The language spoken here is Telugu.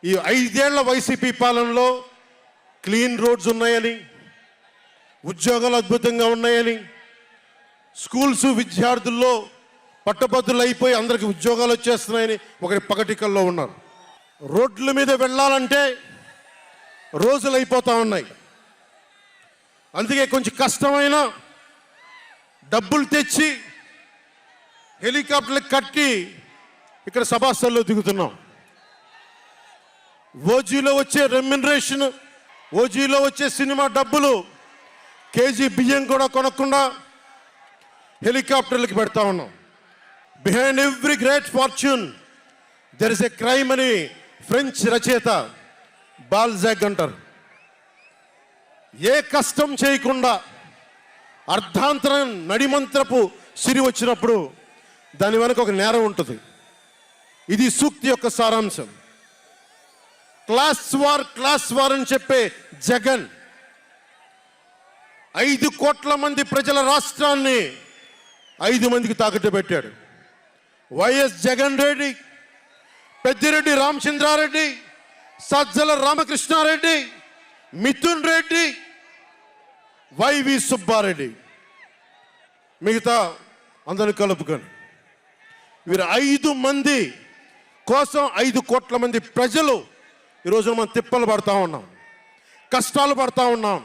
ఈ 5 ఏళ్ల వైసీపీ పాలనలో క్లీన్ రోడ్స్ ఉన్నాయని, ఉద్యోగాలు అద్భుతంగా ఉన్నాయని, స్కూల్స్ విద్యార్థుల్లో పట్టభద్రులు అయిపోయి అందరికి ఉద్యోగాలు వచ్చేస్తున్నాయని ఒకరి పగటికల్లో ఉన్నారు. రోడ్ల మీద వెళ్ళాలంటే రోజులు అయిపోతూ ఉన్నాయి. అందుకే కొంచెం కష్టమైన డబ్బులు తెచ్చి హెలికాప్టర్లు కట్టి ఇక్కడ సభాస్థల్లో దిగుతున్నాం. ఓజీలో వచ్చే రెమ్యునరేషన్, ఓజీలో వచ్చే సినిమా డబ్బులు కేజీ బియ్యం కూడా కొనకుండా హెలికాప్టర్లకి పెడతా ఉన్నాం. Behind every great fortune there is a crime అని ఫ్రెంచ్ రచయిత బాల్జాక్ అంటారు. ఏ కష్టం చేయకుండా అర్ధాంతరం నడిమంత్రపు సిరి వచ్చినప్పుడు దాని వెనక ఒక నేరం ఉంటుంది. ఇది సూక్తి యొక్క సారాంశం. క్లాస్ వార్ అని చెప్పే జగన్ 5 కోట్ల మంది ప్రజల రాష్ట్రాన్ని 5 మందికి తాకట్టు పెట్టాడు. వైఎస్ జగన్ రెడ్డి, పెద్దిరెడ్డి రామచంద్రారెడ్డి, సజ్జల రామకృష్ణారెడ్డి, మిథున్ రెడ్డి, వైవి సుబ్బారెడ్డి, మిగతా అందరిని కలుపుకొని వీరు 5 మంది కోసం 5 కోట్ల మంది ప్రజలు ఈరోజు మనం తిప్పలు పడతా ఉన్నాం, కష్టాలు పడతా ఉన్నాం.